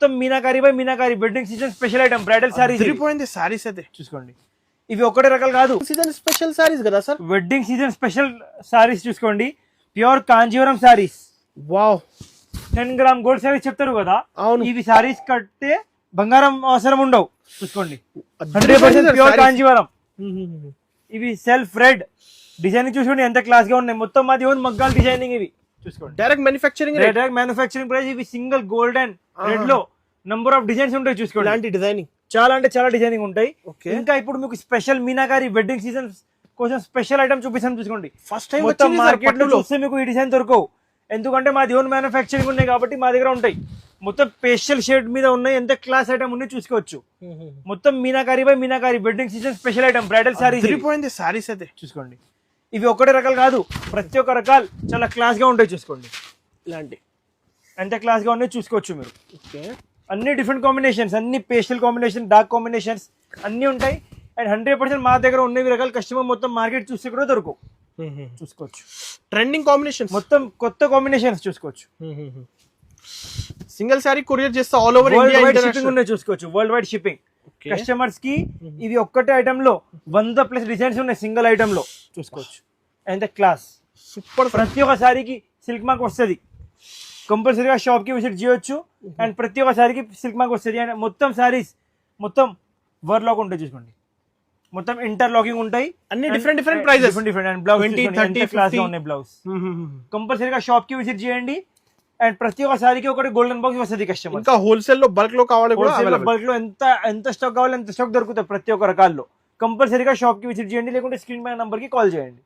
మొత్తం meenakari by meenakari wedding season special item bridal saris తిరిగిపోయింది సారీస్ అయితే చూసుకోండి. ఇవి ఒకటే రకాలు కాదు, సీజన్ స్పెషల్ సారీస్ కదా sir. Wedding season special saris చూసుకోండి. Pure Kanjeevaram saris, wow 10 gram gold saris చెప్తారు కదా, అవును. ఇవి సారీస్ కట్టే బంగారం అవసరం ఉండవు. చూసుకోండి 100% ప్యూర్ కాంజీవరం. ఇవి సెల్ఫ్ రెడ్ డిజైనింగ్ చూసుకోండి ఎంత క్లాస్ గా ఉన్నాయి. మొత్తం మాది ఓన్ మగ్గాల డిజైనింగ్. ఇవి చూసుకోండి direct manufacturing direct manufacturing price. ఇవి సింగిల్ గోల్డ్ అండ్ రెడ్ లో నంబర్ ఆఫ్ డిజైన్స్ ఉంటాయి. చూసుకోండి ఇలాంటి డిజైనింగ్ చాలా అంటే చాలా డిజైనింగ్ ఉంటాయి. ఓకే. ఇంకా ఇప్పుడు మీకు స్పెషల్ మీనాకారి వెడ్డింగ్ సీజన్ కోసం స్పెషల్ ఐటమ్ చూపిస్తాను. చూసుకోండి ఫస్ట్ టైం మొత్తం మార్కెట్ లో చూస్తే మీకు ఈ డిజైన్ దొరకవు, ఎందుకంటే మాది ఓన్ మ్యానుఫ్యాక్చరింగ్ ఉన్నాయి కాబట్టి మా దగ్గర ఉంటాయి. మొత్తం పేస్టల్ షేడ్ మీద ఉన్నాయి, ఎంత క్లాస్ ఐటమ్ ఉన్నాయి చూసుకోవచ్చు. మొత్తం meenakari by meenakari wedding season special item bridal saris. తిరిగిపోయింది సారీస్ అయితే చూసుకోండి. ఇవి ఒకటే రకాలు కాదు, ప్రతి ఒక్క రకాలు చాలా క్లాస్ గా ఉంటాయి. చూసుకోండి ఇలాంటి ఎంత క్లాస్ గా ఉన్నాయో చూసుకోవచ్చు మీరు. ఓకే. అన్ని డిఫరెంట్ కాంబినేషన్స్, అన్ని పేస్టల్ కాంబినేషన్, డార్క్ కాంబినేషన్స్ అన్ని ఉంటాయి. అండ్ 100% మా దగ్గర ఉన్నవి రకాల కస్టమర్ మొత్తం మార్కెట్ చూస్తే కూడా దొరకవు. చూసుకోవచ్చు ట్రెండింగ్ కాంబినేషన్, మొత్తం కొత్త కాంబినేషన్స్ చూసుకోవచ్చు. సింగిల్ సారీ కొరియర్ చేస్తా all over world India wide shipping ఉన్నాయి. చూసుకోవచ్చు వరల్డ్ వైడ్ షిప్పింగ్. కస్టమర్స్ కి ఇవి ఒక్కటే ఐటమ్ లో 100+ డిజైన్స్ ఉన్నాయి సింగిల్ ఐటమ్ లో. చూసుకోవచ్చు ఎంత క్లాస్ సూపర్. ప్రతి ఒక్క సారీకి సిల్క్ మార్క్ వస్తుంది. కంపల్సరీగా షాప్ కి విజిట్ చేయొచ్చు. అండ్ ప్రతి ఒక్క సారీకి సిల్క్ మార్క్ వస్తుంది. అండ్ మొత్తం సారీస్ మొత్తం వర్ లాక్ ఉంటాయి. చూసుకోండి మొత్తం ఇంటర్ లాకింగ్ ఉంటాయి. అన్ని different prices. Different and blouse 20, 30, class గా 50 ఉన్నాయి బ్లౌజ్. కంపల్సరీగా షాప్ కి విజిట్ చేయండి. అండ్ ప్రతి ఒక్క సారీకి ఒకటి గోల్డెన్ బాక్స్ వస్తుంది కస్టమర్. ఇంకా హోల్సేల్ లో బల్క్ లో కావాలి కూడా బల్క్ లో ఎంత స్టాక్ కావాలి ఎంత స్టాక్ దొరుకుతాయి ప్రతి ఒక్క రకాల్లో. కంపల్సరీగా షాప్ కి విజిట్ చేయండి, లేకుంటే స్క్రీన్ పైన నంబర్ కి కాల్ చేయండి.